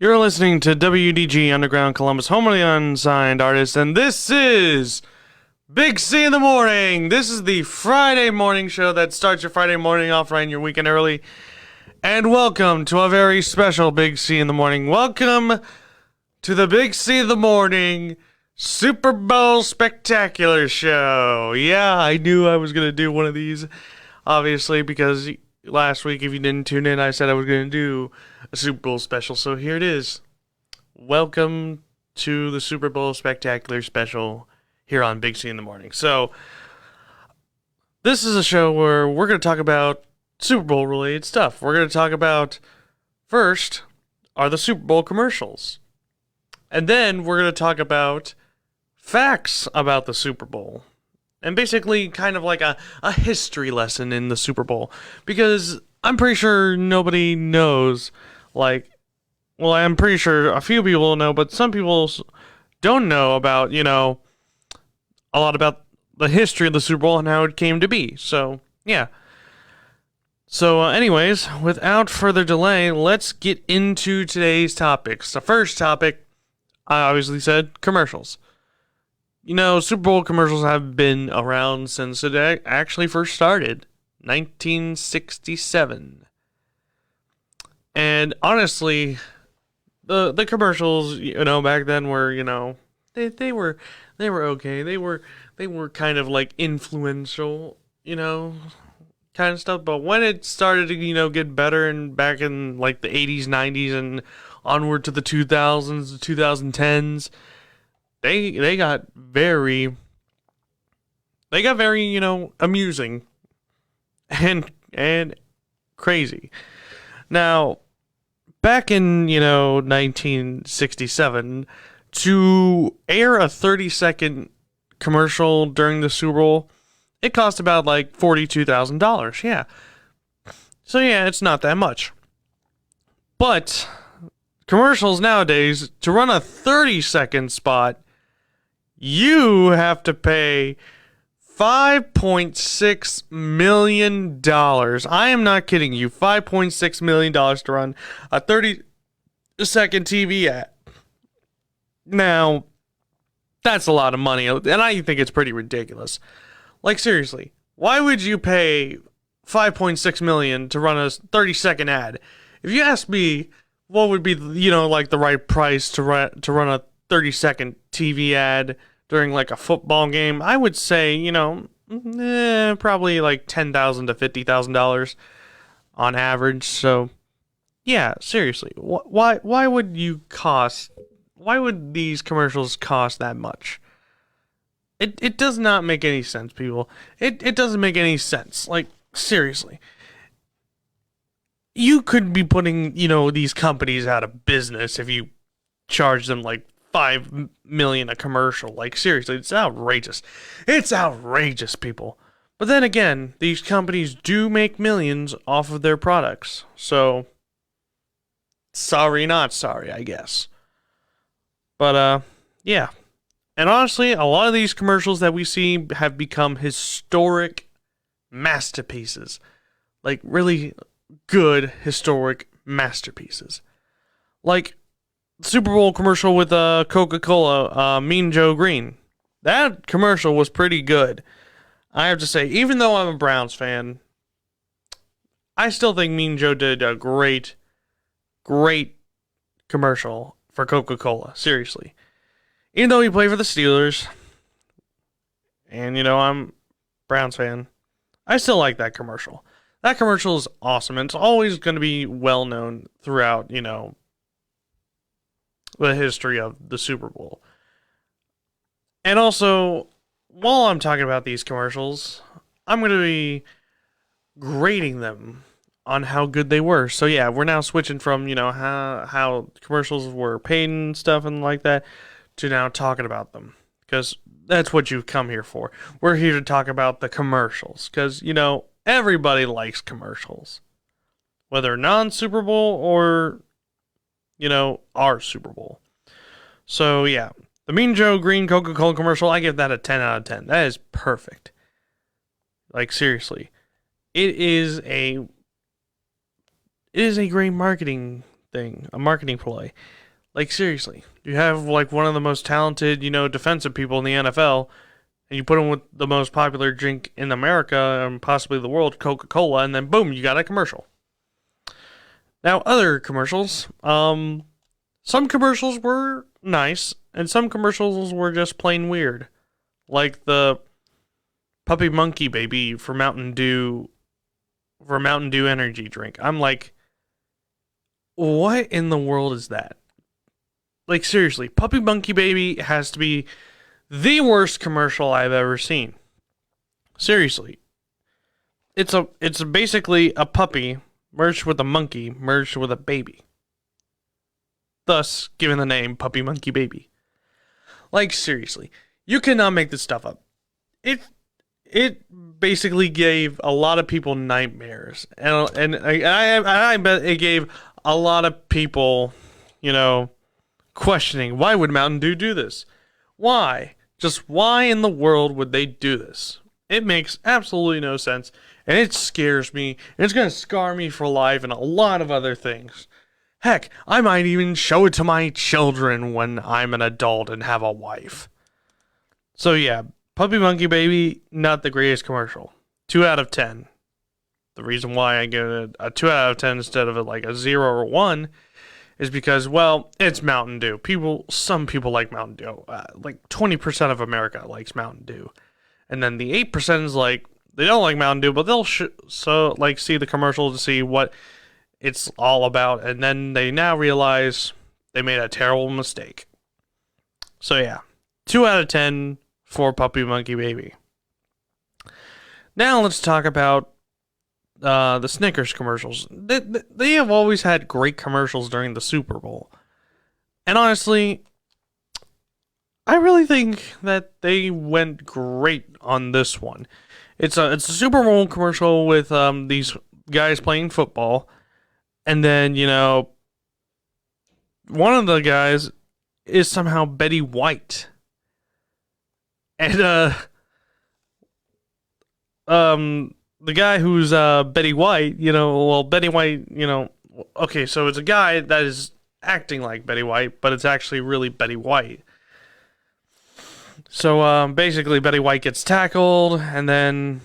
You're listening to WDG Underground Columbus, home of the unsigned artist, and this is Big C in the Morning. This is the Friday morning show that starts your Friday morning off right in your weekend early. And welcome to a very special Big C in the Morning. Welcome to the Big C in the Morning Super Bowl Spectacular Show. Yeah, I knew I was going to do one of these, obviously, because last week, if you didn't tune in, I said I was going to do a Super Bowl special, so here it is. Welcome to the Super Bowl Spectacular Special here on Big C in the Morning. So, this is a show where we're going to talk about Super Bowl related stuff. We're going to talk about, first, are the Super Bowl commercials. And then we're going to talk about facts about the Super Bowl. And basically kind of like a history lesson in the Super Bowl. Because I'm pretty sure nobody knows, I'm pretty sure a few people know, but some people don't know about, a lot about the history of the Super Bowl and how it came to be. So, yeah. So, anyways, without further delay, let's get into today's topics. The first topic, I obviously said, commercials. Super Bowl commercials have been around since it actually first started, 1967. And honestly, the commercials, back then were, they were okay. They were kind of like influential, kind of stuff. But when it started to, get better and back in like the 80s, 90s and onward to the 2000s, the 2010s, they got very amusing and crazy. Now, back in 1967, to air a 30-second commercial during the Super Bowl, it cost about like $42,000. Yeah. So yeah, it's not that much. But commercials nowadays, to run a 30-second spot, you have to pay $5.6 million. I am not kidding you. $5.6 million to run a 30-second TV ad. Now, that's a lot of money, and I think it's pretty ridiculous. Like, seriously, why would you pay $5.6 million to run a 30-second ad? If you ask me, what would be, the right price to run a 30-second TV ad during, like, a football game, I would say, probably like $10,000 to $50,000 on average. So, yeah, seriously, why would these commercials cost that much? It does not make any sense, people. It doesn't make any sense. Like, seriously. You could be putting, these companies out of business if you charge them like $5 million a commercial. Like, seriously, it's outrageous. It's outrageous, people. But then again, these companies do make millions off of their products. So, sorry, not sorry, I guess. But, yeah. And honestly, a lot of these commercials that we see have become historic masterpieces. Like, really good historic masterpieces. Like Super Bowl commercial with Coca-Cola, Mean Joe Green. That commercial was pretty good. I have to say, even though I'm a Browns fan, I still think Mean Joe did a great commercial for Coca-Cola. Seriously. Even though he played for the Steelers, and I'm a Browns fan, I still like that commercial. That commercial is awesome, and it's always going to be well known throughout, the history of the Super Bowl. And also, while I'm talking about these commercials, I'm going to be grading them on how good they were. So yeah, we're now switching from, how commercials were paid and stuff and like that, to now talking about them. Because that's what you've come here for. We're here to talk about the commercials. Because, everybody likes commercials. Whether non-Super Bowl or, our Super Bowl. So, yeah. The Mean Joe Green Coca-Cola commercial, I give that a 10 out of 10. That is perfect. Like, seriously. It is a great marketing thing, a marketing ploy. Like, seriously, you have like one of the most talented, defensive people in the NFL, and you put him with the most popular drink in America and possibly the world, Coca-Cola, and then boom, you got a commercial. Now, other commercials, some commercials were nice, and some commercials were just plain weird. Like the Puppy Monkey Baby for Mountain Dew energy drink. I'm like, what in the world is that? Like, seriously, Puppy Monkey Baby has to be the worst commercial I've ever seen. Seriously. It's basically a puppy merged with a monkey merged with a baby. Thus, given the name Puppy Monkey Baby. Like, seriously, you cannot make this stuff up. It basically gave a lot of people nightmares, and I bet it gave a lot of people, questioning, why would Mountain Dew do this? Why? Just why in the world would they do this? It makes absolutely no sense, and it scares me, and it's going to scar me for life and a lot of other things. Heck, I might even show it to my children when I'm an adult and have a wife. So yeah, Puppy Monkey Baby, not the greatest commercial. 2 out of 10. The reason why I give it a 2 out of 10 instead of a 0 or 1 is because, well, it's Mountain Dew. Some people like Mountain Dew. Like 20% of America likes Mountain Dew. And then the 8% is like, they don't like Mountain Dew, but they'll see the commercial to see what it's all about. And then they now realize they made a terrible mistake. So yeah, 2 out of 10 for Puppy Monkey Baby. Now let's talk about the Snickers commercials. They have always had great commercials during the Super Bowl. And honestly, I really think that they went great on this one. It's a Super Bowl commercial with these guys playing football. And then, one of the guys is somehow Betty White. And the guy who's Betty White, Betty White, okay, so it's a guy that is acting like Betty White, but it's actually really Betty White. So basically Betty White gets tackled, and then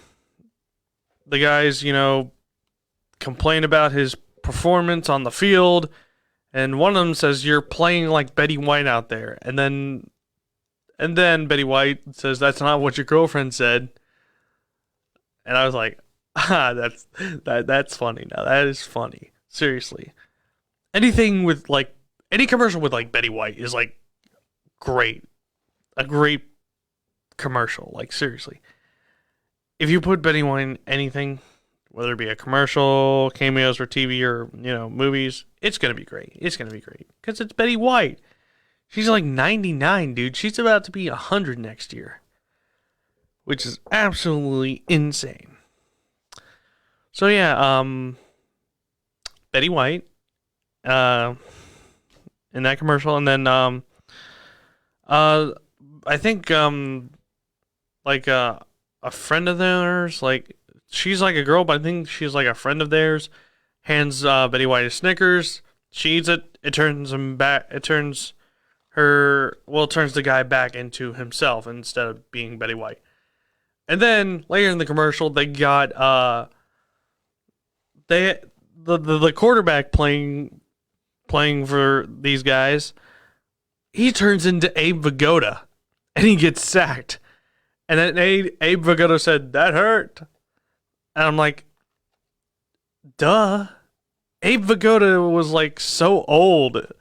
the guys, complain about his performance on the field, and one of them says, "You're playing like Betty White out there." And then Betty White says, "That's not what your girlfriend said." And I was like, that's funny. Now that is funny. Seriously. Anything with any commercial with Betty White is great. A great commercial. Seriously. If you put Betty White in anything, whether it be a commercial, cameos for TV or, movies, it's going to be great. It's going to be great. Because it's Betty White. She's 99, dude. She's about to be 100 next year. Which is absolutely insane. So yeah, Betty White, in that commercial, and then, I think, a friend of theirs, she's a girl, but I think she's a friend of theirs, hands, Betty White a Snickers, she eats it, it turns the guy back into himself instead of being Betty White. And then, later in the commercial, they got, the quarterback playing for these guys, he turns into Abe Vigoda, and he gets sacked. And then Abe Vigoda said, "That hurt." And I'm like, duh. Abe Vigoda was so old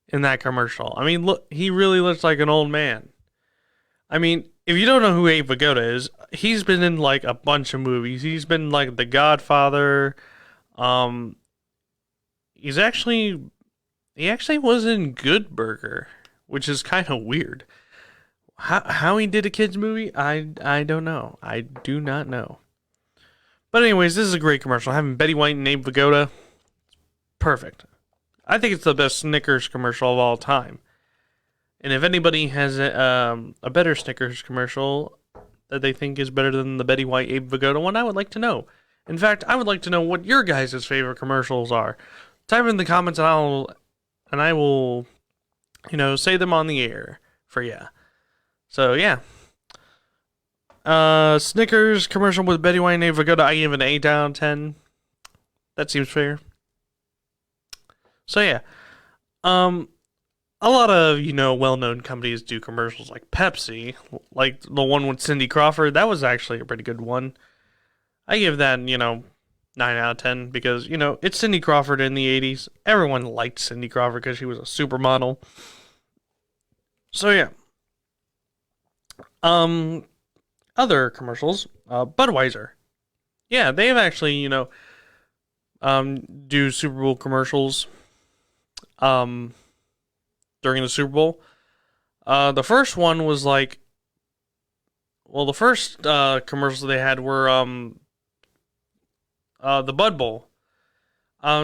in that commercial. I mean, look, he really looks like an old man. I mean, if you don't know who Abe Vigoda is, he's been in a bunch of movies. He's been The Godfather. He actually was in Good Burger, which is kind of weird. How he did a kids movie, I don't know. I do not know. But anyways, this is a great commercial. Having Betty White and Abe Vigoda, perfect. I think it's the best Snickers commercial of all time. And if anybody has a better Snickers commercial that they think is better than the Betty White Abe Vigoda one, I would like to know. In fact, I would like to know what your guys' favorite commercials are. Type in the comments and I'll and I will, say them on the air for you. So yeah. Snickers commercial with Betty White and Ava Goda, I give an 8 out of 10. That seems fair. So yeah. A lot of, well-known companies do commercials like Pepsi, like the one with Cindy Crawford. That was actually a pretty good one. I give that, 9 out of 10 because, it's Cindy Crawford in the 80s. Everyone liked Cindy Crawford because she was a supermodel. So yeah. Other commercials, Budweiser. Yeah, they've actually, do Super Bowl commercials during the Super Bowl. The first one was like, the first commercials they had were the Bud Bowl.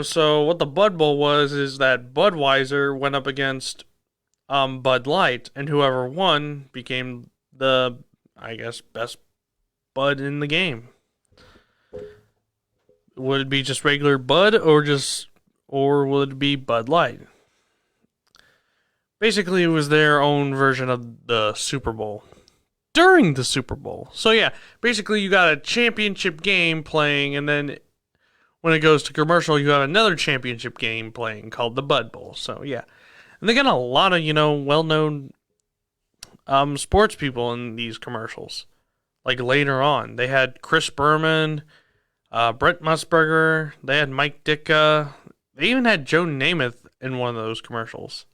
So what the Bud Bowl was is that Budweiser went up against Bud Light, and whoever won became the, I guess, best Bud in the game. Would it be just regular Bud or would it be Bud Light? Basically, it was their own version of the Super Bowl during the Super Bowl. So yeah, basically you got a championship game playing, and then when it goes to commercial, you have another championship game playing called the Bud Bowl. So yeah, and they got a lot of well-known sports people in these commercials. Like later on, they had Chris Berman, Brent Musburger, they had Mike Ditka, they even had Joe Namath in one of those commercials.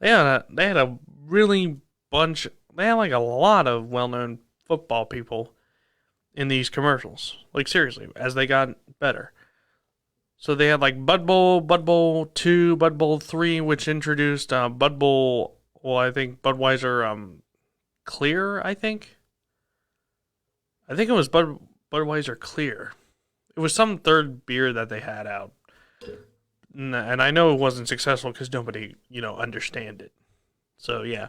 They had a really bunch. They had like a lot of well-known football people in these commercials. Like seriously, as they got better. So they had like Bud Bowl 2, Bud Bowl 3, which introduced Bud Bowl. Well, I think Budweiser Clear. I think it was Budweiser Clear. It was some third beer that they had out. And I know it wasn't successful because nobody, understand it. So, yeah.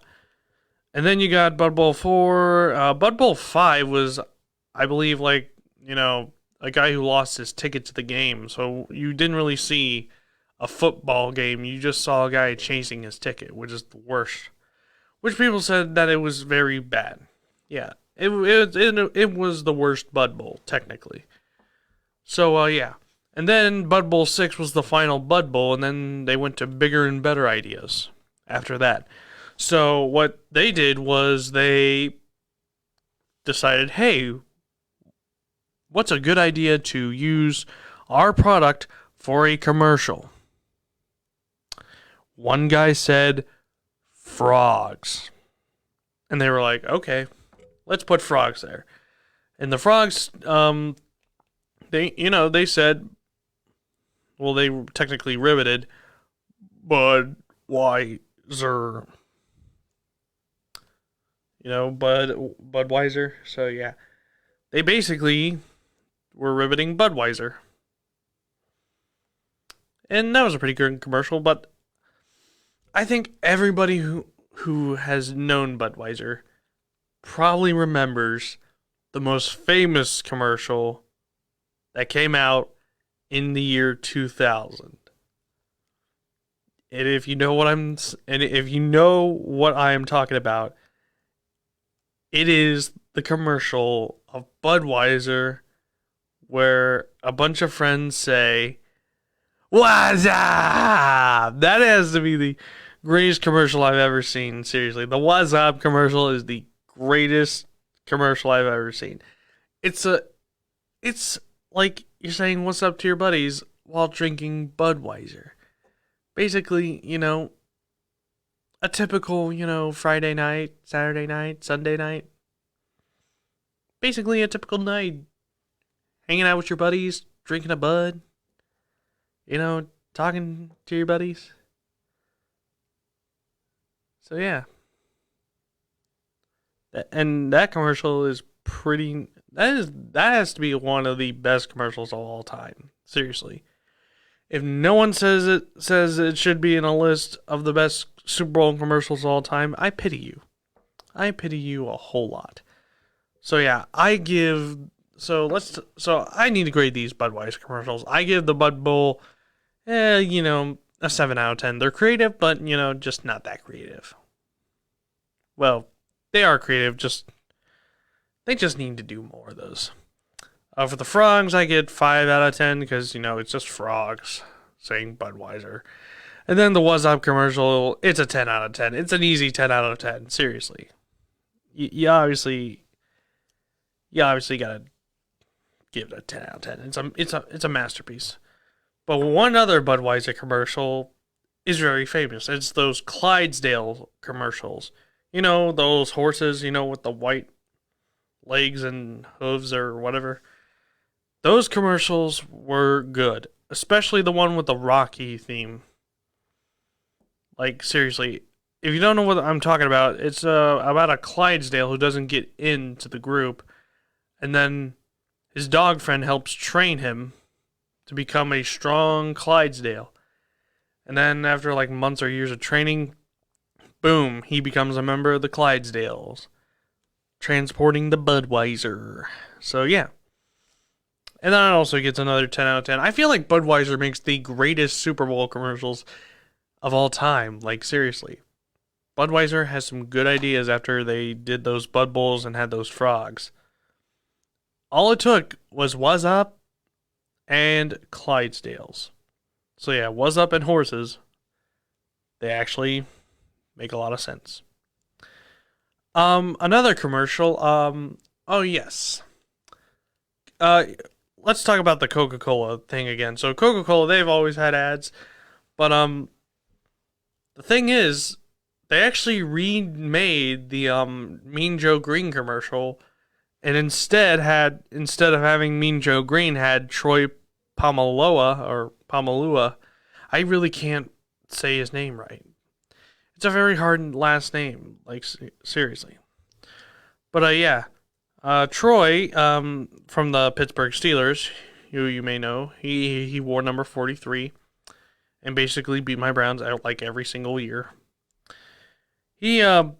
And then you got Bud Bowl 4. Bud Bowl 5 was, I believe, like, a guy who lost his ticket to the game. So you didn't really see a football game. You just saw a guy chasing his ticket, which is the worst. Which people said that it was very bad. Yeah. It was the worst Bud Bowl, technically. So, yeah. And then Bud Bowl 6 was the final Bud Bowl, and then they went to bigger and better ideas after that. So what they did was they decided, hey, what's a good idea to use our product for a commercial? One guy said, frogs. And they were like, okay, let's put frogs there. And the frogs, they said, well, they technically riveted Budweiser. Budweiser. So, yeah. They basically were riveting Budweiser. And that was a pretty good commercial, but I think everybody who has known Budweiser probably remembers the most famous commercial that came out in the year 2000. And if you know what I'm talking about, it is the commercial of Budweiser where a bunch of friends say, "What's up?" That has to be the greatest commercial I've ever seen. Seriously, the "What's up" commercial is the greatest commercial I've ever seen. It's like you're saying "What's up" to your buddies while drinking Budweiser. Basically, a typical, Friday night, Saturday night, Sunday night. Basically a typical night. Hanging out with your buddies, drinking a Bud. Talking to your buddies. So yeah. And that commercial is pretty... That has to be one of the best commercials of all time. Seriously. If no one says it should be in a list of the best Super Bowl commercials of all time, I pity you. I pity you a whole lot. So yeah, I need to grade these Budweiser commercials. I give the Bud Bowl, a 7 out of 10. They're creative, but, just not that creative. Well, they are creative, they just need to do more of those. For the frogs, I get 5 out of 10 because, it's just frogs saying Budweiser. And then the What's Up commercial, it's a 10 out of 10. It's an easy 10 out of 10, seriously. You obviously gotta give it a 10 out of 10. It's a masterpiece. But one other Budweiser commercial is very famous. It's those Clydesdale commercials. Those horses, with the white legs and hooves or whatever. Those commercials were good, especially the one with the Rocky theme. Like, seriously, if you don't know what I'm talking about, it's about a Clydesdale who doesn't get into the group, and then his dog friend helps train him to become a strong Clydesdale. And then after like months or years of training, boom, he becomes a member of the Clydesdales, transporting the Budweiser. So yeah. And then it also gets another 10 out of 10. I feel like Budweiser makes the greatest Super Bowl commercials of all time. Like, seriously. Budweiser has some good ideas after they did those Bud Bowls and had those frogs. All it took was What's Up and Clydesdales. So yeah, What's Up and horses, they actually make a lot of sense. Another commercial, oh yes. Let's talk about the Coca-Cola thing again. So Coca-Cola, they've always had ads, but the thing is, they actually remade the Mean Joe Green commercial, and instead of having Mean Joe Green, had Troy Polamalu. I really can't say his name right. It's a very hard last name, like seriously. But yeah, Troy from the Pittsburgh Steelers, who you may know, he wore number 43, and basically beat my Browns out like every single year. He appeared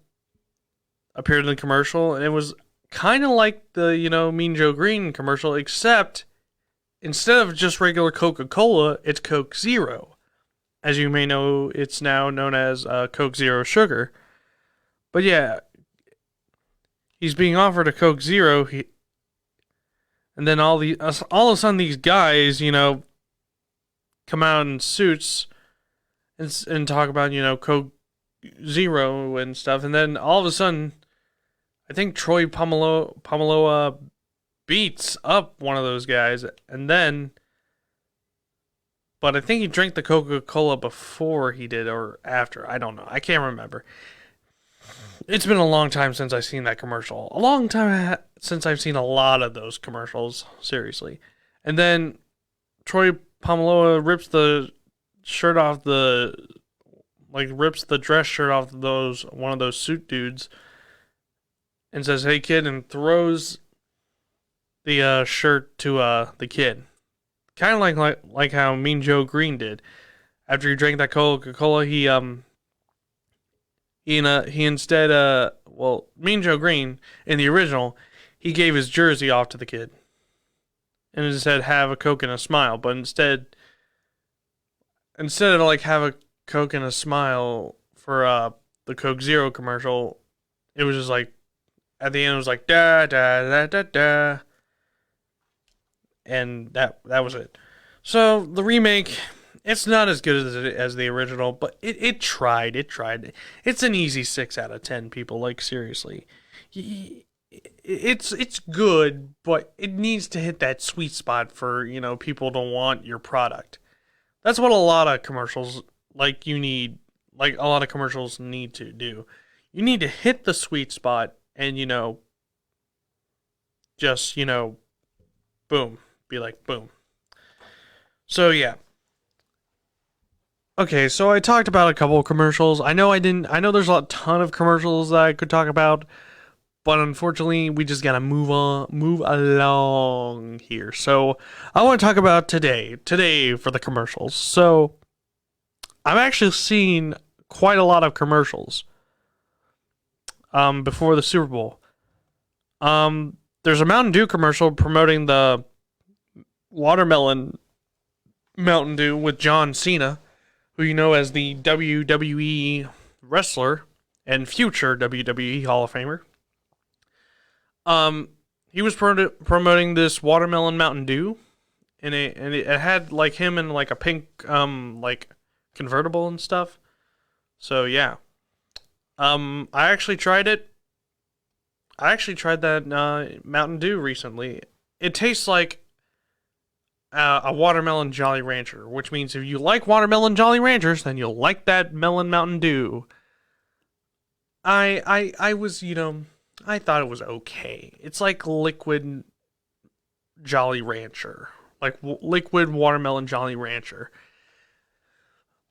in the commercial, and it was kind of like the, Mean Joe Green commercial, except instead of just regular Coca-Cola, it's Coke Zero. As you may know, it's now known as Coke Zero Sugar. But yeah, he's being offered a Coke Zero, and then all of a sudden these guys, come out in suits and talk about, Coke Zero and stuff, and then all of a sudden, I think Troy Polamalu beats up one of those guys, but I think he drank the Coca-Cola before he did or after. I don't know. I can't remember. It's been a long time since I've seen that commercial. A long time since I've seen a lot of those commercials, seriously. And then Troy Polamalu rips the shirt off rips the dress shirt off one of those suit dudes and says, "Hey kid," and throws the shirt to the kid. Kind of like how Mean Joe Green did. After he drank that Coca-Cola, he instead Mean Joe Green in the original, he gave his jersey off to the kid. And it said, "Have a Coke and a smile," but instead of like have a Coke and a smile for the Coke Zero commercial, it was just like at the end it was like da da da da da, and that was it. So the remake, it's not as good as the original, but it tried. It's an easy 6 out of 10. People, like, seriously, it's good, but it needs to hit that sweet spot for people to want your product. That's what a lot of commercials need to do. You need to hit the sweet spot and just boom, be like boom. So yeah. Okay, so I talked about a couple of commercials. I know there's a ton of commercials that I could talk about, but unfortunately we just gotta move along here. So I want to talk about today for the commercials. So I've actually seen quite a lot of commercials before the Super Bowl. There's a Mountain Dew commercial promoting the watermelon Mountain Dew with John Cena, who you know as the WWE wrestler and future WWE Hall of Famer. He was promoting this watermelon Mountain Dew, and it had like him in like a pink like convertible and stuff. So yeah, I actually tried it. I actually tried that Mountain Dew recently. It tastes like a watermelon Jolly Rancher, which means if you like watermelon Jolly Ranchers, then you'll like that melon Mountain Dew. I was, I thought it was okay. It's like liquid Jolly Rancher, like liquid watermelon Jolly Rancher.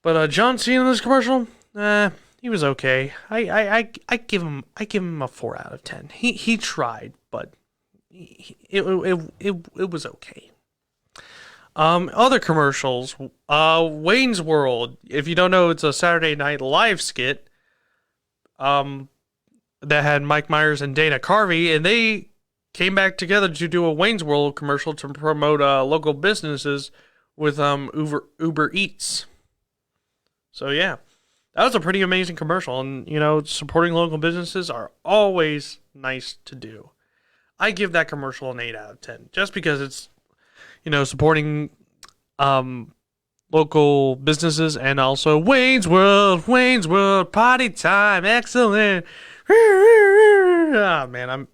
But John Cena in this commercial, he was okay. I give him a 4 out of 10. He tried, but it was okay. Other commercials. Wayne's World. If you don't know, it's a Saturday Night Live skit. That had Mike Myers and Dana Carvey, and they came back together to do a Wayne's World commercial to promote local businesses with Uber Eats. So yeah, that was a pretty amazing commercial, and supporting local businesses are always nice to do. I give that commercial an 8 out of 10, just because it's supporting local businesses, and also Wayne's World, party time, excellent. Ah, man,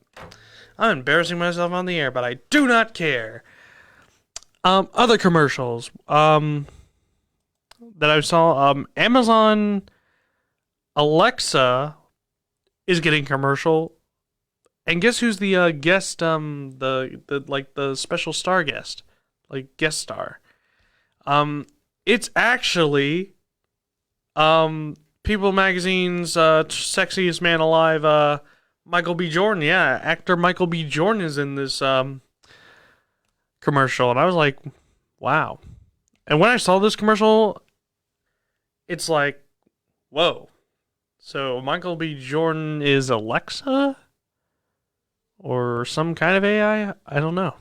I'm embarrassing myself on the air, but I do not care. Other commercials that I saw, Amazon Alexa is getting commercial, and guess who's the guest? The special star guest, like guest star. It's actually People Magazine's Sexiest Man Alive, Michael B. Jordan. Yeah, actor Michael B. Jordan is in this commercial, and I was like, wow. And when I saw this commercial, it's like, whoa. So Michael B. Jordan is Alexa? Or some kind of AI? I don't know.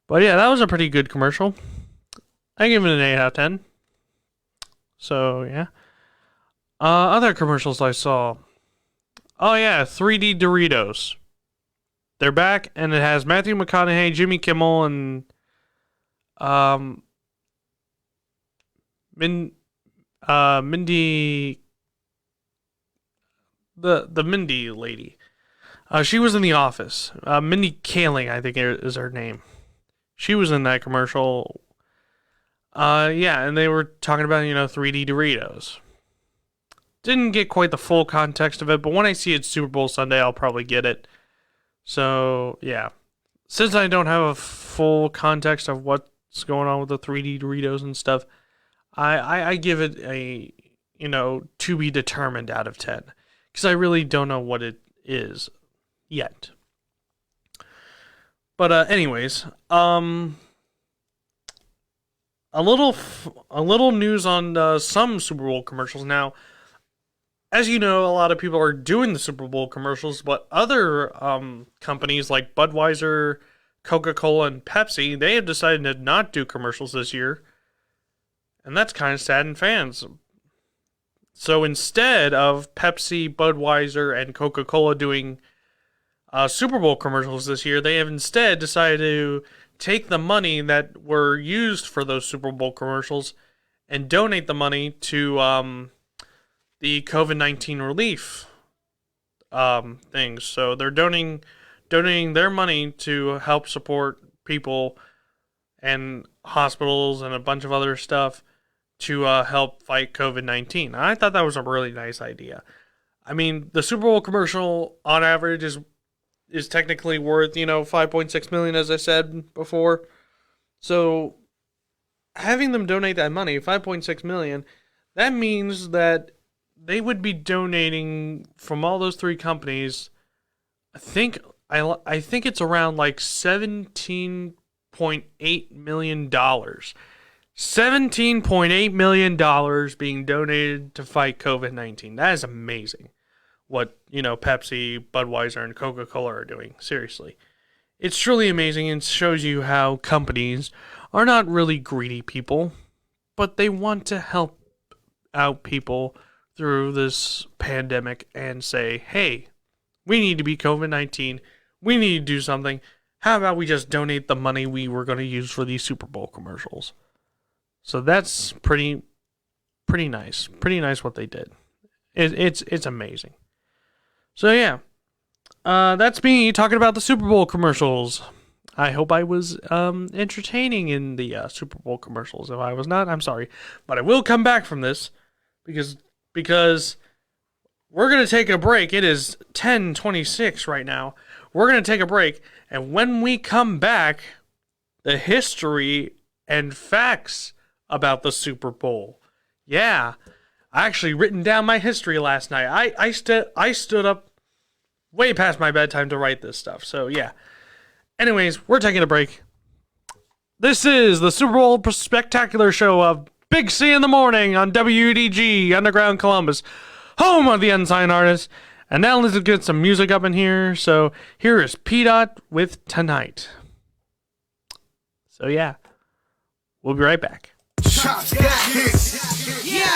But yeah, that was a pretty good commercial. I give it an 8 out of 10. So, yeah. Other commercials I saw. Oh, yeah, 3D Doritos. They're back, and it has Matthew McConaughey, Jimmy Kimmel, and Mindy, the Mindy lady. She was in The Office. Mindy Kaling, I think is her name. She was in that commercial. Yeah, and they were talking about, 3D Doritos. Didn't get quite the full context of it, but when I see it Super Bowl Sunday, I'll probably get it. So, yeah. Since I don't have a full context of what's going on with the 3D Doritos and stuff, I give it a, to be determined out of 10. Because I really don't know what it is yet. But anyways, a little news on some Super Bowl commercials. Now, as you know, a lot of people are doing the Super Bowl commercials, but other companies like Budweiser, Coca-Cola, and Pepsi, they have decided to not do commercials this year. And that's kind of saddened fans. So instead of Pepsi, Budweiser, and Coca-Cola doing Super Bowl commercials this year, they have instead decided to take the money that were used for those Super Bowl commercials and donate the money to the COVID-19 relief things. So they're donating their money to help support people and hospitals and a bunch of other stuff to help fight COVID-19. I thought that was a really nice idea. I mean, the Super Bowl commercial on average is technically worth, $5.6 million, as I said before. So having them donate that money, $5.6 million, that means that they would be donating from all those three companies. I think it's around like $17.8 million. $17.8 million being donated to fight COVID-19. That is amazing. What, Pepsi, Budweiser, and Coca-Cola are doing. Seriously. It's truly amazing and shows you how companies are not really greedy people, but they want to help out people through this pandemic and say, hey, we need to beat COVID-19. We need to do something. How about we just donate the money we were going to use for these Super Bowl commercials? So that's pretty nice. Pretty nice what they did. It's amazing. So yeah, that's me talking about the Super Bowl commercials. I hope I was entertaining in the Super Bowl commercials. If I was not, I'm sorry. But I will come back from this because we're going to take a break. It is 10:26 right now. We're going to take a break. And when we come back, the history and facts about the Super Bowl. Yeah, I actually written down my history last night. I stood up way past my bedtime to write this stuff. So yeah. Anyways, we're taking a break. This is the Super Bowl Spectacular Show of Big C in the Morning on WDG Underground Columbus, home of the Unsigned Artist. And now let's get some music up in here. So here is P-Dot with Tonight. So yeah, we'll be right back. Shots got hits. Yeah.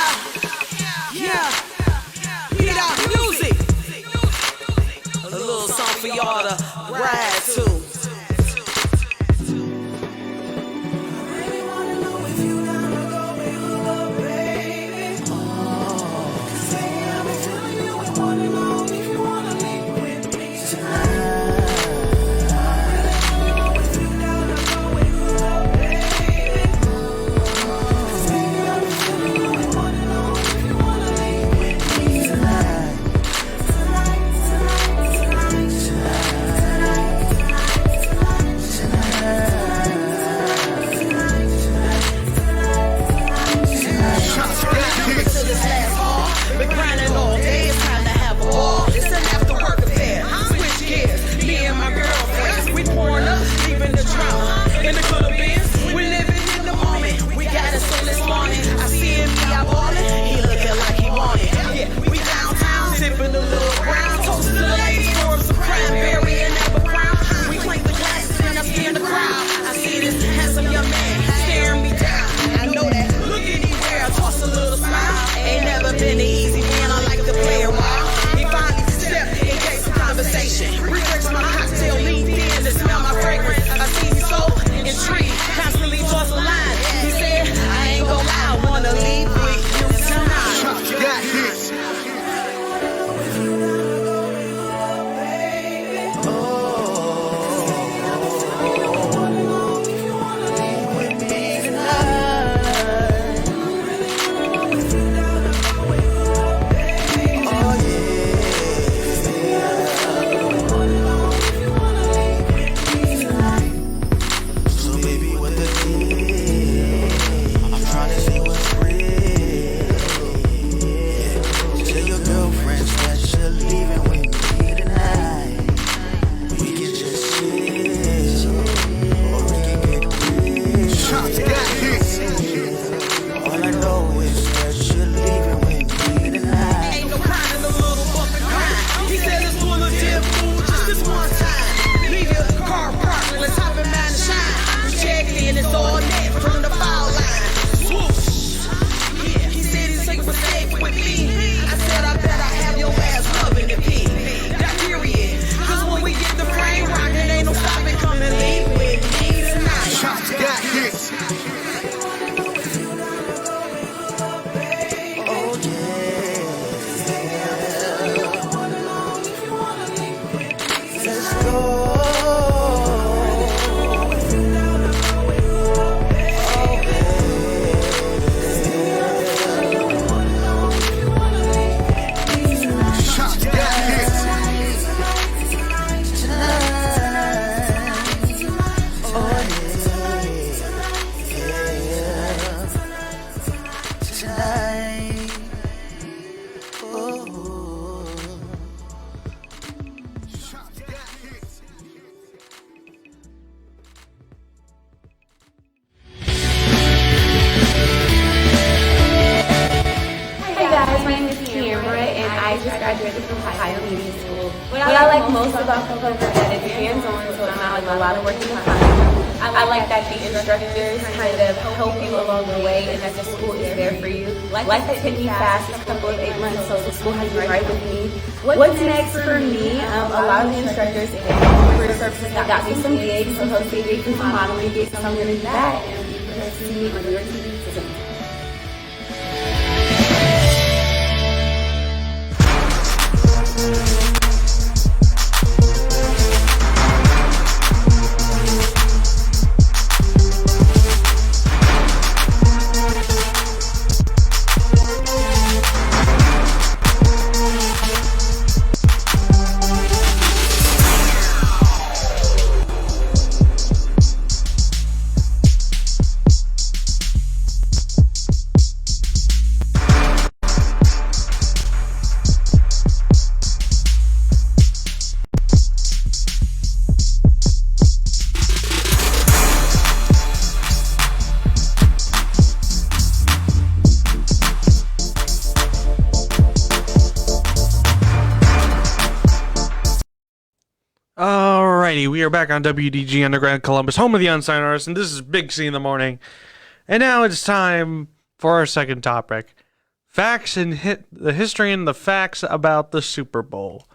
P-Dot music. A little song for y'all to ride to. My name is Kiamra, and I just graduated from Ohio Media School. What I like most about the program is that it's hands-on, so it's not like a lot of work in the classroom. I like that the instructors kind of help you along the way and that the school is there for you. Life has hit me fast, a couple of 8 months, so the school has been right with me. What's next for me? A lot of the instructors in career services got me some gigs, some hosting gigs and some modeling gigs, so I'm going to do that and see me on your TV soon. Alrighty, we are back on WDG Underground Columbus, home of the unsigned artists, and this is Big C in the morning. And now it's time for our second topic. Facts and the history and the facts about the Super Bowl.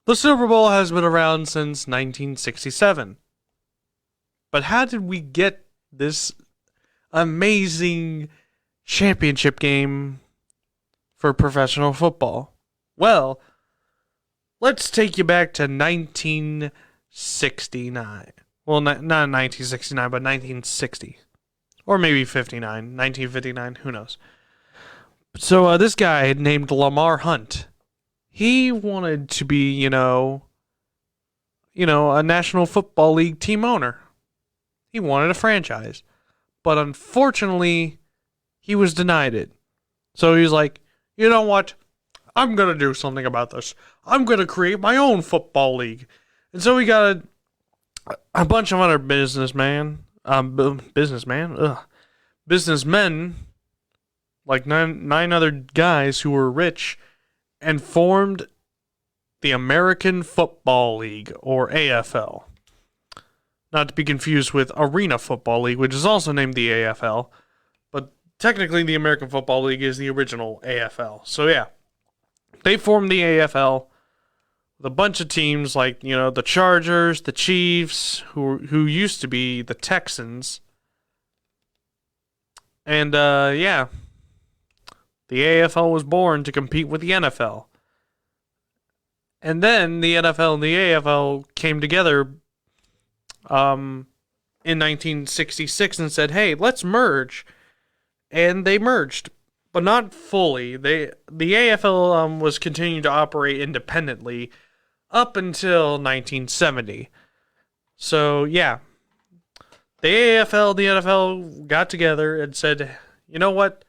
The Super Bowl has been around since 1967. But how did we get this amazing championship game for professional football? Well, let's take you back to 1969. Well, not 1969, but 1960. Or maybe 1959, who knows. So this guy named Lamar Hunt, he wanted to be, a National Football League team owner. He wanted a franchise. But unfortunately, he was denied it. So he was like, you know what? I'm going to do something about this. I'm going to create my own football league. And so we got a bunch of other businessmen, like nine other guys who were rich, and formed the American Football League, or AFL. Not to be confused with Arena Football League, which is also named the AFL. But technically the American Football League is the original AFL. So yeah. They formed the AFL with a bunch of teams like, the Chargers, the Chiefs, who used to be the Texans. And, the AFL was born to compete with the NFL. And then the NFL and the AFL came together in 1966 and said, hey, let's merge. And they merged. But not fully. The AFL was continuing to operate independently up until 1970. So, yeah. The AFL and the NFL got together and said, you know what?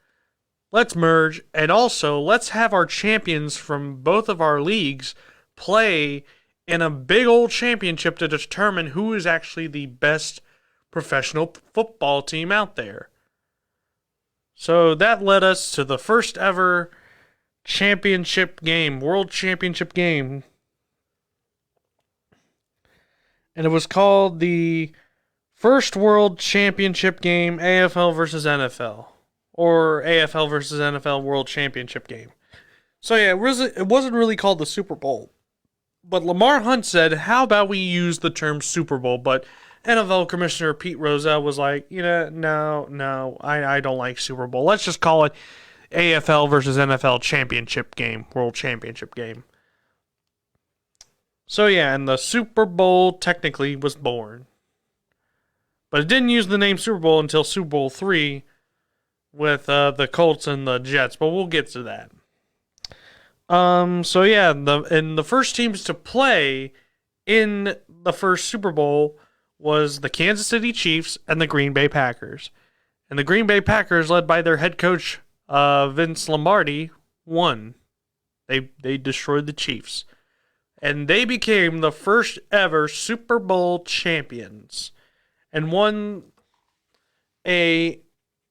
Let's merge. And also, let's have our champions from both of our leagues play in a big old championship to determine who is actually the best professional football team out there. So that led us to the first ever championship game, world championship game. And it was called the First World Championship Game, AFL versus NFL. Or AFL versus NFL World Championship Game. So yeah, it wasn't really called the Super Bowl. But Lamar Hunt said, how about we use the term Super Bowl? But NFL Commissioner Pete Rozelle was like, no, I don't like Super Bowl. Let's just call it AFL versus NFL Championship Game, World Championship Game. So yeah, and the Super Bowl technically was born. But it didn't use the name Super Bowl until Super Bowl III with the Colts and the Jets, but we'll get to that. So yeah, the first teams to play in the first Super Bowl was the Kansas City Chiefs and the Green Bay Packers. And the Green Bay Packers, led by their head coach, Vince Lombardi, won. They destroyed the Chiefs. And they became the first ever Super Bowl champions. And won a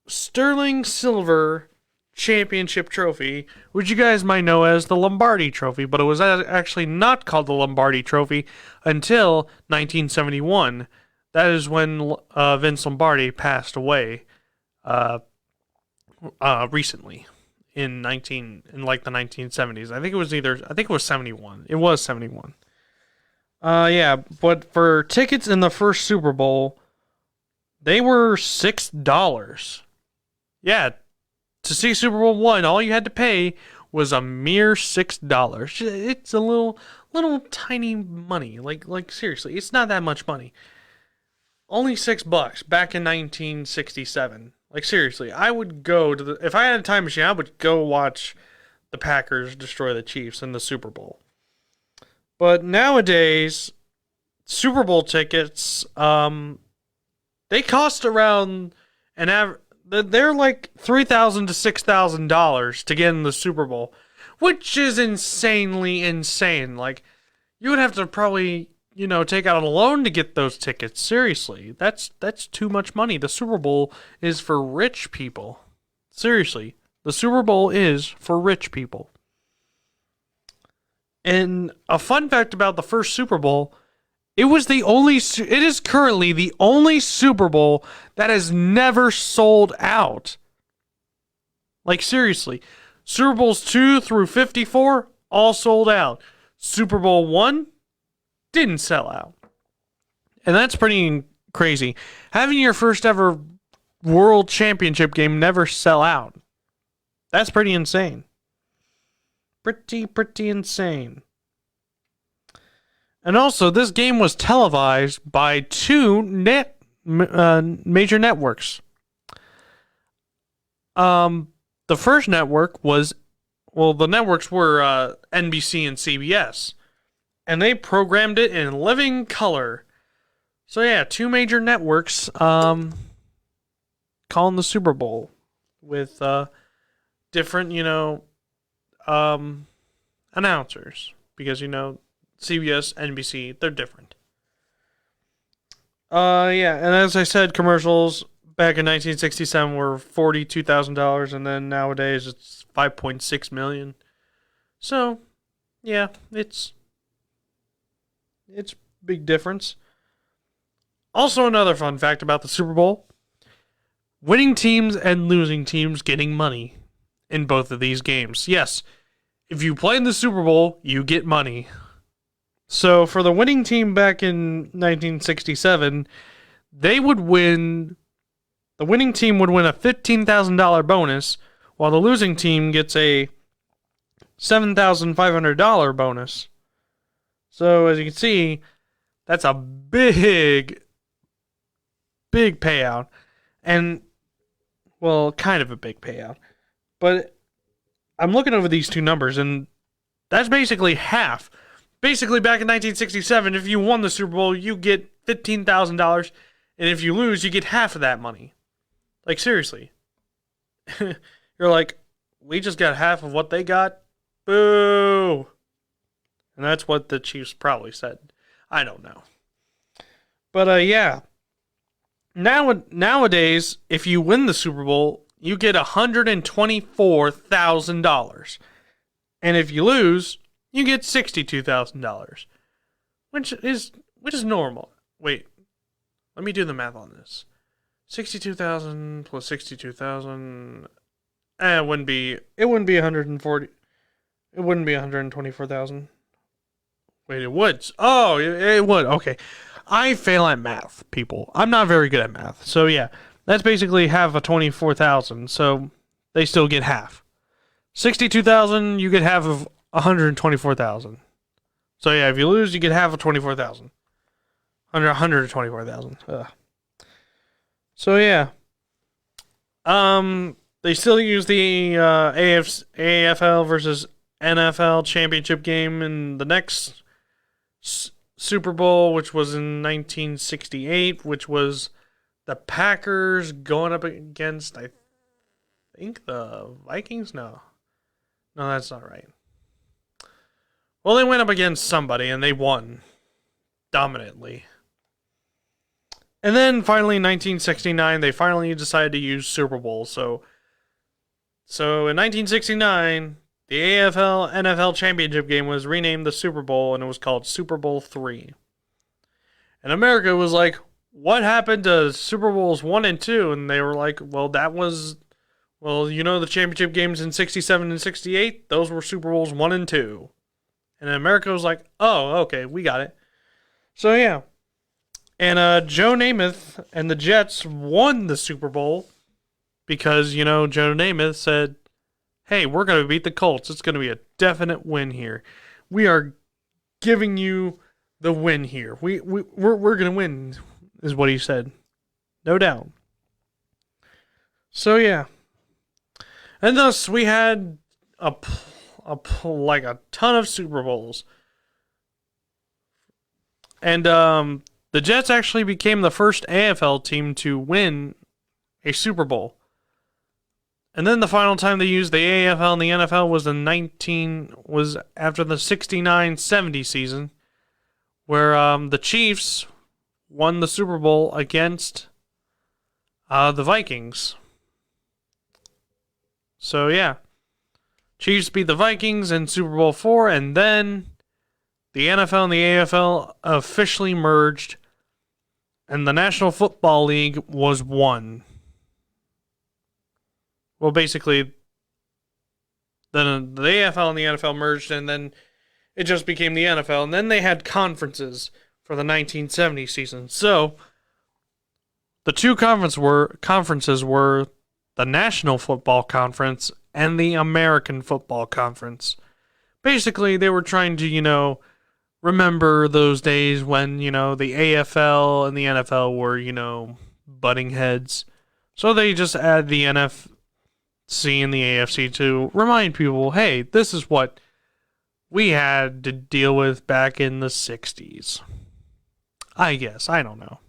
sterling silver championship trophy, which you guys might know as the Lombardi Trophy, but it was actually not called the Lombardi Trophy until 1971. That is when Vince Lombardi passed away recently in like the 1970s. I think it was 71. It was 71. Yeah, but for tickets in the first Super Bowl, they were $6. Yeah, to see Super Bowl I, all you had to pay was a mere $6. It's a little tiny money. Like seriously, it's not that much money. Only $6 back in 1967. Like seriously, I would go to if I had a time machine, I would go watch the Packers destroy the Chiefs in the Super Bowl. But nowadays, Super Bowl tickets, they cost around they're like $3,000 to $6,000 to get in the Super Bowl, which is insanely insane. Like, you would have to probably, take out a loan to get those tickets. Seriously, that's too much money. The Super Bowl is for rich people. Seriously, the Super Bowl is for rich people. And a fun fact about the first Super Bowl, it is currently the only Super Bowl that has never sold out. Like seriously, Super Bowls 2 through 54 all sold out. Super Bowl 1 didn't sell out. And that's pretty crazy. Having your first ever world championship game never sell out. That's pretty insane. Pretty insane. And also, this game was televised by two major networks. The first network was, the networks were NBC and CBS. And they programmed it in living color. So yeah, two major networks calling the Super Bowl with different, announcers. Because, CBS, NBC, they're different. Yeah, and as I said, commercials back in 1967 were $42,000, and then nowadays it's $5.6 million. So, yeah, it's big difference. Also, another fun fact about the Super Bowl: winning teams and losing teams getting money in both of these games. Yes, if you play in the Super Bowl, you get money. So for the winning team back in 1967, the winning team would win a $15,000 bonus, while the losing team gets a $7,500 bonus. So as you can see, that's a big payout. And, kind of a big payout. But I'm looking over these two numbers, and that's basically half. Basically, back in 1967, if you won the Super Bowl, you get $15,000, and if you lose, you get half of that money. Like, seriously. You're like, we just got half of what they got? Boo! And that's what the Chiefs probably said. I don't know. But, yeah. Nowadays, if you win the Super Bowl, you get $124,000. And if you lose, you get $62,000, which is normal. Wait, let me do the math on this. 62,000 plus 62,000. It wouldn't be 140. It wouldn't be 124,000. Wait, it would. Oh, it would. Okay, I fail at math, people. I'm not very good at math. So yeah, that's basically half of 24,000. So they still get half. 62,000, you get half of 124,000. So yeah, if you lose, you get half of 24,000. 124,000. So yeah. They still use the AFL versus NFL championship game in the next Super Bowl, which was in 1968, which was the Packers going up against, I think, the Vikings? No, that's not right. Well, they went up against somebody, and they won dominantly. And then, finally, in 1969, they finally decided to use Super Bowl. So So in 1969, the AFL NFL championship game was renamed the Super Bowl, and it was called Super Bowl III. And America was like, what happened to Super Bowls 1 and 2? And they were like, well, the championship games in 67 and 68, those were Super Bowls 1 and 2. And America was like, oh, okay, we got it. So, yeah. And Joe Namath and the Jets won the Super Bowl because, Joe Namath said, hey, we're going to beat the Colts. It's going to be a definite win here. We are giving you the win here. We're going to win, is what he said. No doubt. So, yeah. And thus, we had a ton of Super Bowls. And the Jets actually became the first AFL team to win a Super Bowl. And then the final time they used the AFL and the NFL was after the 69-70 season, where the Chiefs won the Super Bowl against the Vikings. So yeah, Chiefs beat the Vikings in Super Bowl IV, and then the NFL and the AFL officially merged, and the National Football League was won. Well, basically, then the AFL and the NFL merged, and then it just became the NFL. And then they had conferences for the 1970 season. So, the two conferences were the National Football Conference and the American Football Conference. Basically, they were trying to, remember those days when, the AFL and the NFL were, butting heads. So they just add the NFC and the AFC to remind people, hey, this is what we had to deal with back in the 60s. I guess. I don't know.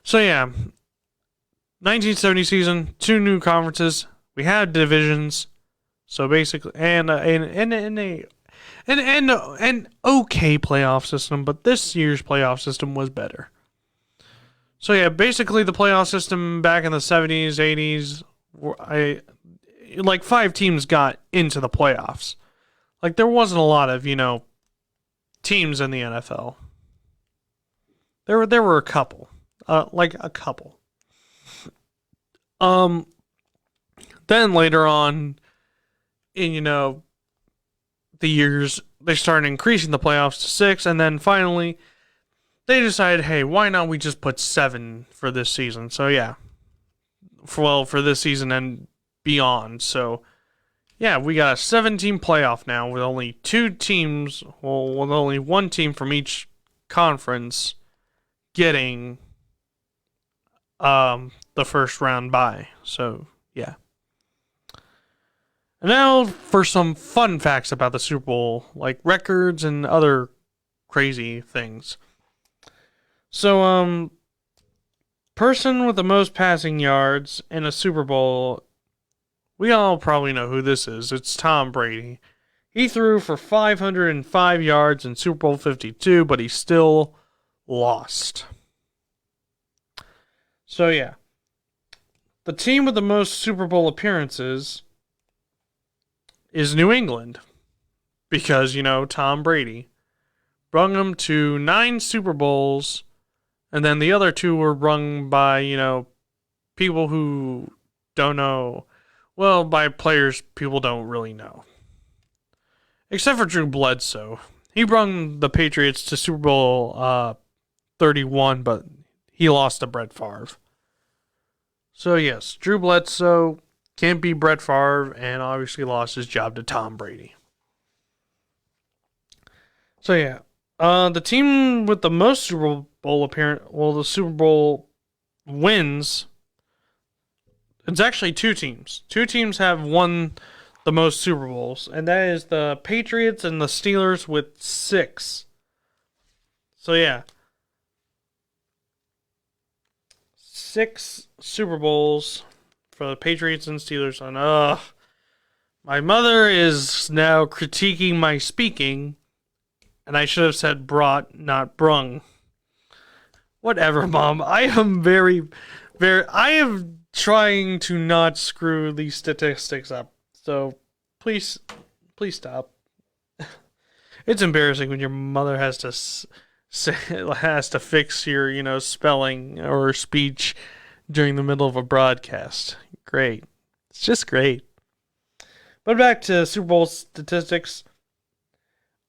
So yeah, 1970 season, 2 new conferences. We had divisions. So basically, and an okay playoff system, but this year's playoff system was better. So yeah, basically the playoff system back in the 70s, 80s, 5 teams got into the playoffs. Like, there wasn't a lot of, teams in the NFL. There were a couple. A couple. Then later on, in, the years, they started increasing the playoffs to 6, and then finally, they decided, hey, why not we just put 7 for this season? So yeah. For this season and beyond. So, yeah, we got a 7-team playoff now with only 2 teams, with only 1 team from each conference getting the first round bye. So, yeah. And now for some fun facts about the Super Bowl, like records and other crazy things. So, person with the most passing yards in a Super Bowl, we all probably know who this is. It's Tom Brady. He threw for 505 yards in Super Bowl 52, but he still lost. So yeah. The team with the most Super Bowl appearances is New England. Because, Tom Brady brung them to 9 Super Bowls. And then the other 2 were rung by, people who don't know. Well, by players people don't really know. Except for Drew Bledsoe. He brung the Patriots to Super Bowl 31, but he lost to Brett Favre. So yes, Drew Bledsoe can't be Brett Favre and obviously lost his job to Tom Brady. So yeah. The team with the most Super Bowl the Super Bowl wins, it's actually 2 teams. 2 teams have won the most Super Bowls, and that is the Patriots and the Steelers with 6. So yeah. 6 Super Bowls for the Patriots and Steelers. And my mother is now critiquing my speaking. And I should have said brought, not brung. Whatever, Mom. I am I have trying to not screw these statistics up. So please stop. It's embarrassing when your mother has to fix your, spelling or speech during the middle of a broadcast. Great. It's just great. But back to Super Bowl statistics.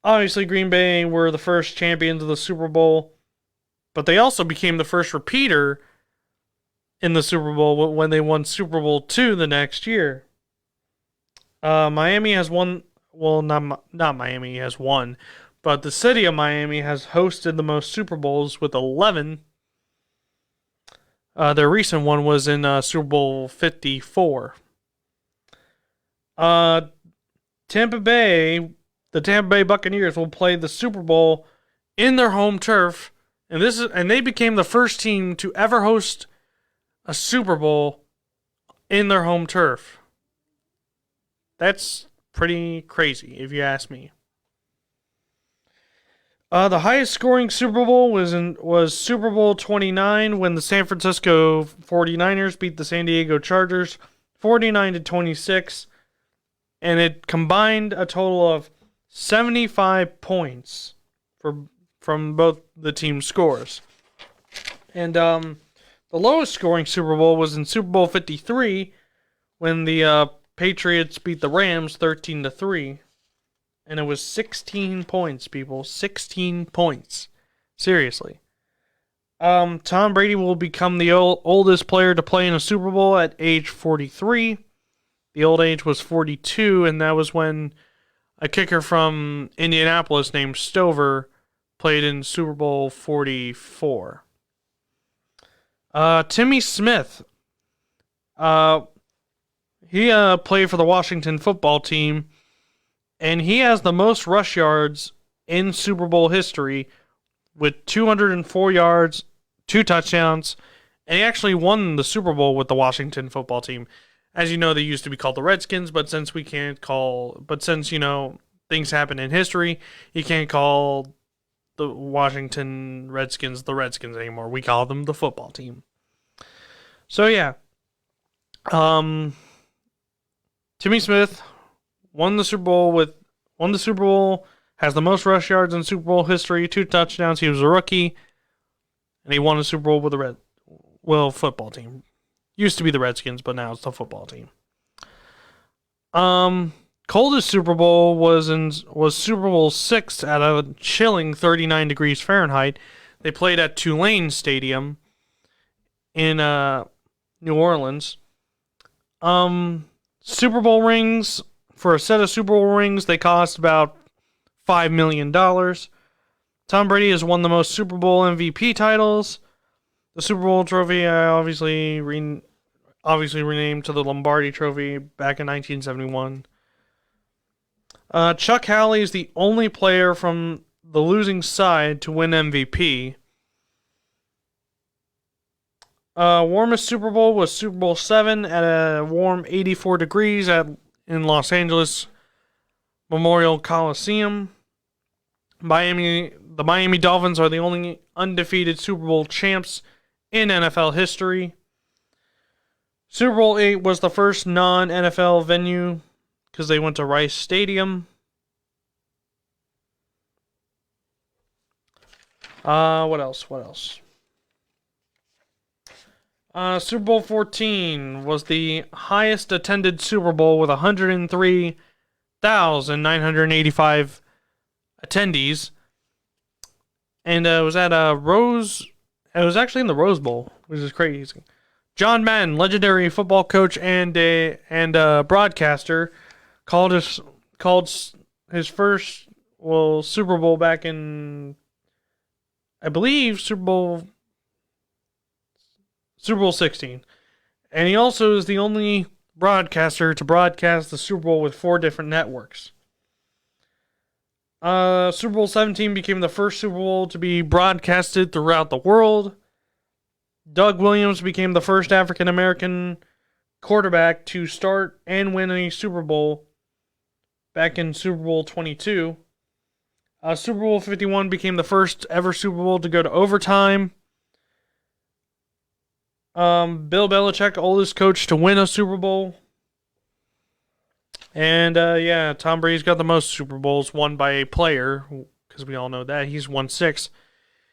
Obviously, Green Bay were the first champions of the Super Bowl, but they also became the first repeater in the Super Bowl when they won Super Bowl II the next year. Miami has won. Well, not Miami has won, but the city of Miami has hosted the most Super Bowls with 11. Their recent one was in Super Bowl 54. The Tampa Bay Buccaneers will play the Super Bowl in their home turf, and they became the first team to ever host a Super Bowl in their home turf. That's pretty crazy, if you ask me. The highest scoring Super Bowl was Super Bowl 29 when the San Francisco 49ers beat the San Diego Chargers 49-26, and it combined a total of 75 points from both the team's scores. And the lowest scoring Super Bowl was in Super Bowl 53 when the Patriots beat the Rams 13-3. And it was 16 points, people. 16 points. Seriously. Tom Brady will become the oldest player to play in a Super Bowl at age 43. The old age was 42, and that was when a kicker from Indianapolis named Stover played in Super Bowl 44. Timmy Smith. He played for the Washington football team, and he has the most rush yards in Super Bowl history with 204 yards, 2 touchdowns, and he actually won the Super Bowl with the Washington football team. As you know, they used to be called the Redskins, but since things happen in history, you can't call the Washington Redskins the Redskins anymore. We call them the football team. So yeah. Timmy Smith won the Super Bowl, has the most rush yards in Super Bowl history, 2 touchdowns. He was a rookie, and he won a Super Bowl with the football team. Used to be the Redskins, but now it's the football team. Coldest Super Bowl was Super Bowl 6 at a chilling 39 degrees Fahrenheit. They played at Tulane Stadium in New Orleans. Super Bowl rings, for a set of Super Bowl rings, they cost about $5 million. Tom Brady has won the most Super Bowl MVP titles. The Super Bowl trophy obviously renamed to the Lombardi Trophy back in 1971. Chuck Howley is the only player from the losing side to win MVP. Warmest Super Bowl was Super Bowl 7 at a warm 84 degrees in Los Angeles Memorial Coliseum. The Miami Dolphins are the only undefeated Super Bowl champs in NFL history. Super Bowl 8 was the first non-NFL venue because they went to Rice Stadium. What else? Super Bowl 14 was the highest attended Super Bowl with 103,985 attendees. And it was at it was actually in the Rose Bowl, which is crazy. John Madden, legendary football coach and broadcaster, called his first Super Bowl back in, I believe, Super Bowl 16. And he also is the only broadcaster to broadcast the Super Bowl with 4 different networks. Super Bowl 17 became the first Super Bowl to be broadcasted throughout the world. Doug Williams became the first African American quarterback to start and win a Super Bowl back in Super Bowl 22. Super Bowl 51 became the first ever Super Bowl to go to overtime. Bill Belichick, oldest coach to win a Super Bowl. And yeah, Tom Brady's got the most Super Bowls won by a player, because we all know that. He's won 6.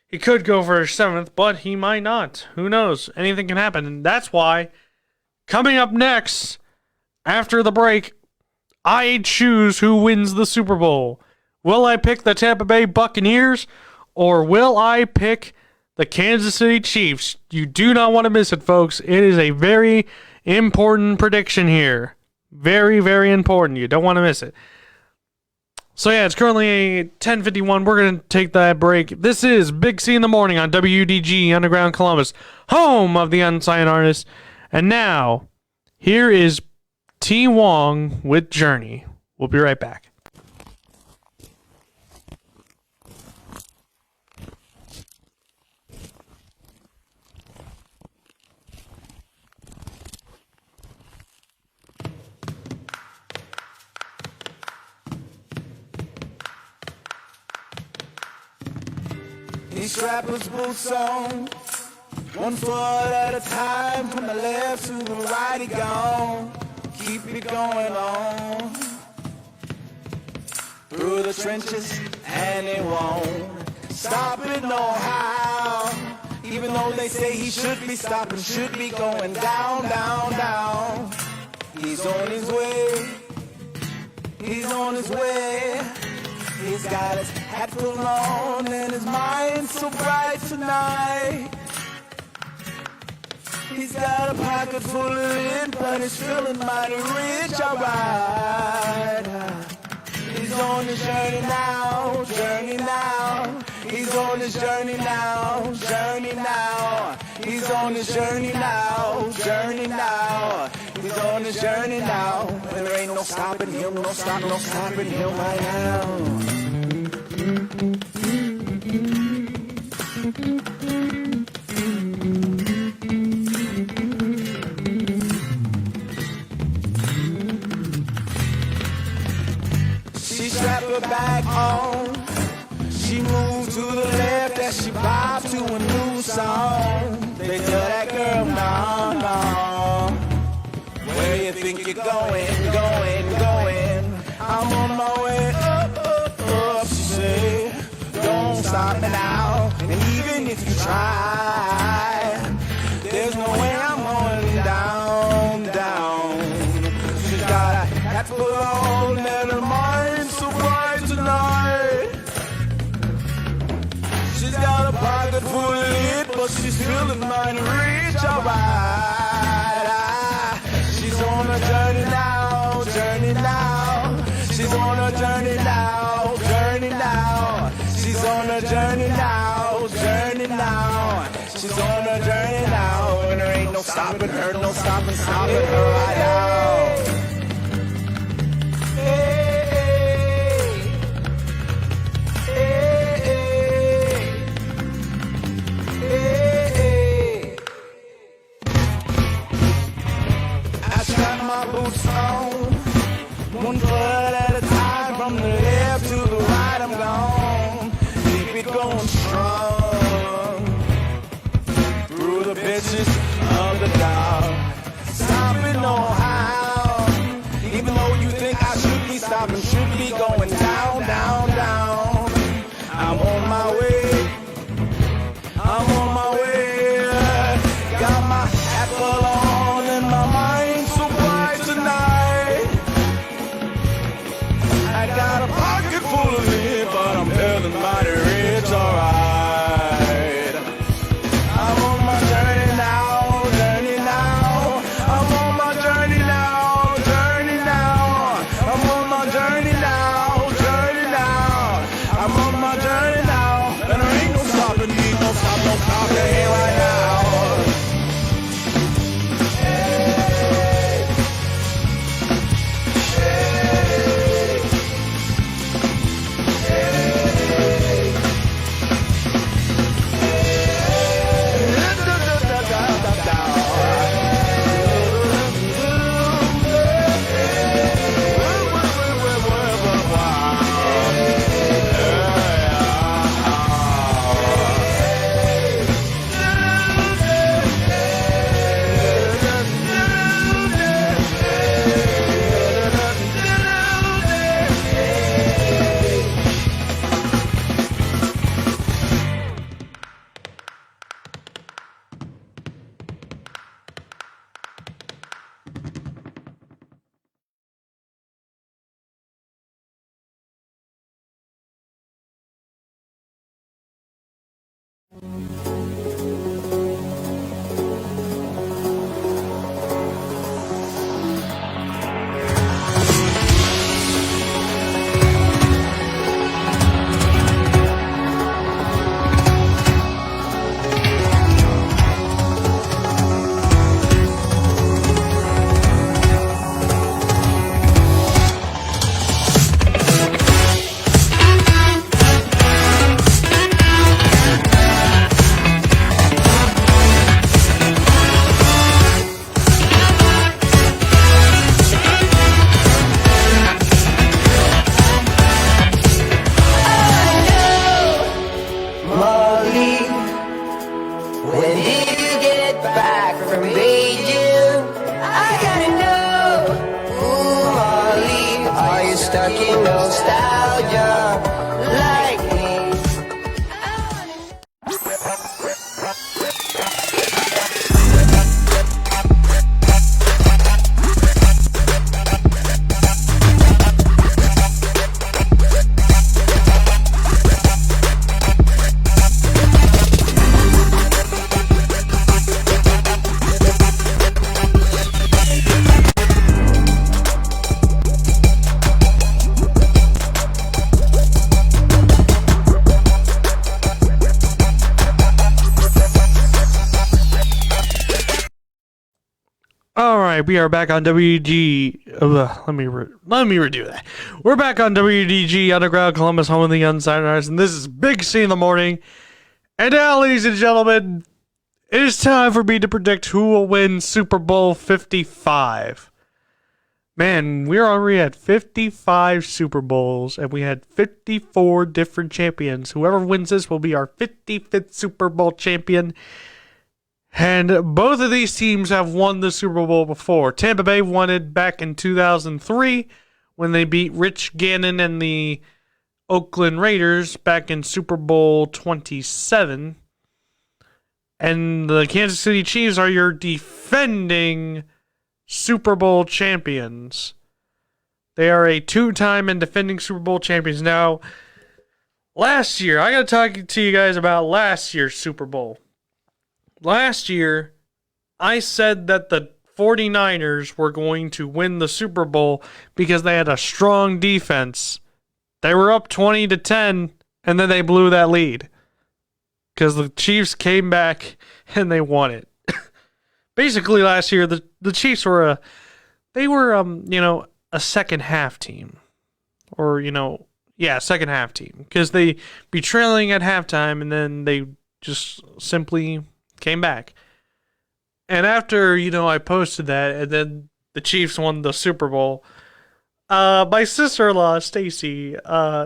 He could go for his 7th, but he might not. Who knows? Anything can happen. And that's why, coming up next, after the break, I choose who wins the Super Bowl. Will I pick the Tampa Bay Buccaneers, or will I pick the Kansas City Chiefs? You do not want to miss it, folks. It is a very important prediction here. Very, very important. You don't want to miss it. So yeah, it's currently 10:51. We're going to take that break. This is Big C in the Morning on WDG Underground Columbus, home of the unsigned artist. And now, here is T. Wong with Journey. We'll be right back. He strapped his boots on, one foot at a time, from the left to the right he gone. Keep it going on, through the trenches, and it won't stop it no how. Even though they say he should be stopping, should be going down, down, down. He's on his way, he's on his way. He's got his hat full on and his mind so bright tonight. He's got a pocket full of it, but he's feeling mighty rich, alright. He's on his journey now, journey now. He's on his journey now, journey now. He's on his journey now, journey now. He's on his journey now. And there ain't no stopping him, no stopping him right now. She strapped her bag on. She moved to the left as she bopped to a new song. They tell that girl, no, no. Where you think you're going, going, going? I'm on my way up, up, up. She said, don't stop me now. And even if you try, there's no way I'm going down, down. She's got a hat full on and her mind so bright tonight. She's got a pocket full of it, but she's feeling mighty rich, alright. She's on a journey now, journey now. She's on a journey now, journey now. She's on a journey now, journey now. She's on a journey now, and there ain't no stopping her, no stopping her right now. Hey, hey, hey, hey. I strap my boots on, one foot at a time, from the left to the right I'm gone. Keep it going strong, through the bitches of the dark. Stop it no how, even though you think I should be stopping, should be going down, down, down. I'm on my way, I'm on my way. Got my apple on and my mind so bright tonight. I got a pocket full of it, but I'm feeling mighty rich, alright. I'm on my journey now, journey now. I'm on my journey now, journey now. I'm on my journey now, stuck in nostalgia like me. All right, we are back on WG. Let me redo that. We're back on WDG Underground Columbus, home of the Unsigned Artists, and this is Big C in the morning. And now, ladies and gentlemen, it is time for me to predict who will win Super Bowl 55. Man, we're already at 55 Super Bowls, and we had 54 different champions. Whoever wins this will be our 55th Super Bowl champion. And both of these teams have won the Super Bowl before. Tampa Bay won it back in 2003 when they beat Rich Gannon and the Oakland Raiders back in Super Bowl 27. And the Kansas City Chiefs are your defending Super Bowl champions. They are a two-time and defending Super Bowl champions. Now, last year, I got to talk to you guys about last year's Super Bowl. Last year, I said that the 49ers were going to win the Super Bowl because they had a strong defense. They were up 20-10, and then they blew that lead. Because the Chiefs came back, and they won it. Basically, last year, the Chiefs were a second half team. Or, second half team. Because they be trailing at halftime, and then they just simply came back. And after, I posted that, and then the Chiefs won the Super Bowl, my sister-in-law, Stacy,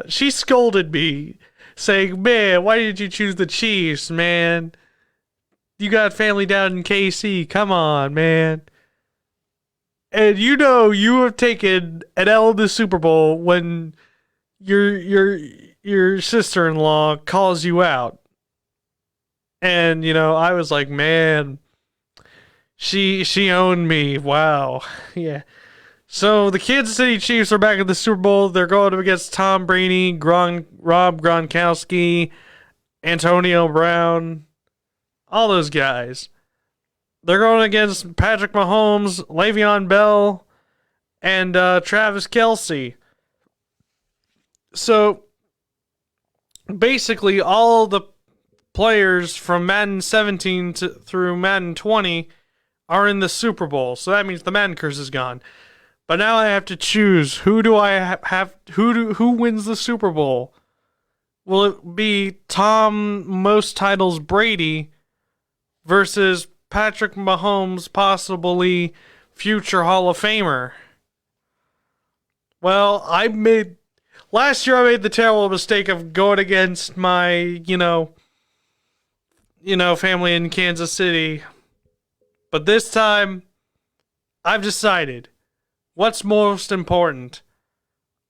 she scolded me, saying, man, why did you choose the Chiefs, man? You got family down in KC. Come on, man. And you have taken an L in the Super Bowl when your sister-in-law calls you out. And, I was like, man, she owned me. Wow. Yeah. So the Kansas City Chiefs are back at the Super Bowl. They're going up against Tom Brady, Rob Gronkowski, Antonio Brown, all those guys. They're going against Patrick Mahomes, Le'Veon Bell, and Travis Kelce. So basically all the players from Madden 17 through Madden 20 are in the Super Bowl. So that means the Madden curse is gone. But now I have to choose who wins the Super Bowl? Will it be Tom most titles Brady versus Patrick Mahomes, possibly future Hall of Famer? Well, last year I made the terrible mistake of going against my, family in Kansas City. But this time, I've decided what's most important.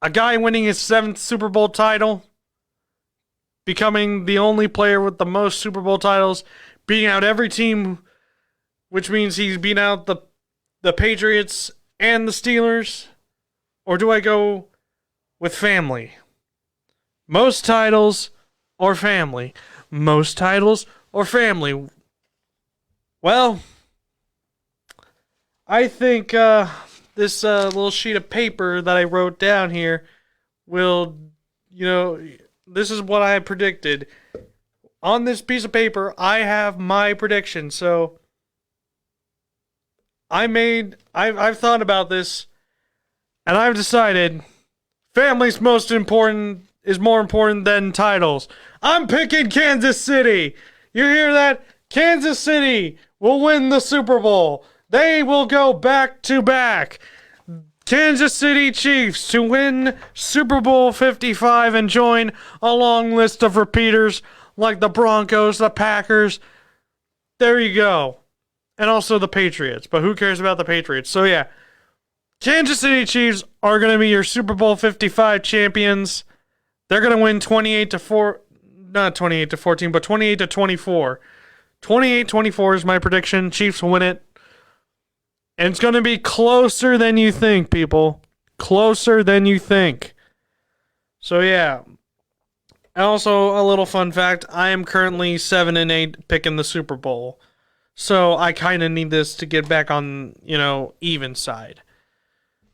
A guy winning his 7th Super Bowl title, becoming the only player with the most Super Bowl titles, beating out every team, which means he's beaten out the Patriots and the Steelers? Or do I go with family? Most titles or family? Most titles or family? Well, I think this little sheet of paper that I wrote down here will, this is what I had predicted. On this piece of paper, I have my prediction. So I've thought about this, and I've decided family's is more important than titles. I'm picking Kansas City. You hear that? Kansas City will win the Super Bowl. They will go back to back. Kansas City Chiefs to win Super Bowl 55 and join a long list of repeaters like the Broncos, the Packers. There you go. And also the Patriots. But who cares about the Patriots? So yeah, Kansas City Chiefs are going to be your Super Bowl 55 champions. They're going to win 28-4, not 28-14, but 28-24. 28-24 is my prediction. Chiefs will win it. And it's going to be closer than you think, people. Closer than you think. So, yeah. Also, a little fun fact. I am currently 7-8 picking the Super Bowl. So, I kind of need this to get back on, even side.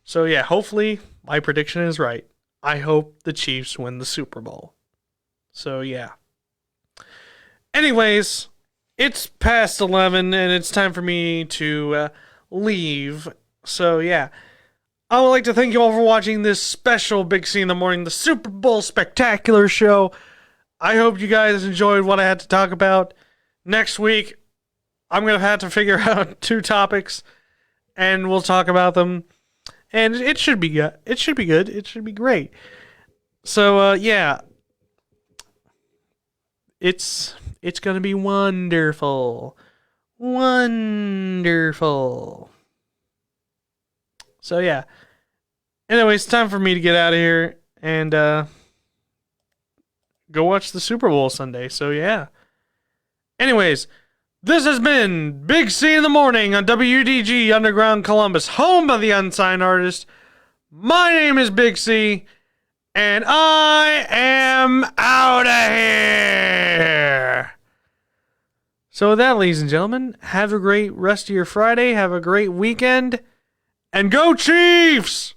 So, yeah, hopefully my prediction is right. I hope the Chiefs win the Super Bowl. So, yeah. Anyways, it's past 11, and it's time for me to leave. So, yeah. I would like to thank you all for watching this special Big C in the Morning, the Super Bowl Spectacular show. I hope you guys enjoyed what I had to talk about. Next week, I'm going to have to figure out 2 topics, and we'll talk about them. And it should be good. It should be good. It should be great. So, yeah. It's going to be wonderful. Wonderful. So, yeah. Anyways, time for me to get out of here and go watch the Super Bowl Sunday. So, yeah. Anyways, this has been Big C in the Morning on WDG Underground Columbus, home of the unsigned artist. My name is Big C, and I am out of here. So with that, ladies and gentlemen, have a great rest of your Friday. Have a great weekend. And go Chiefs!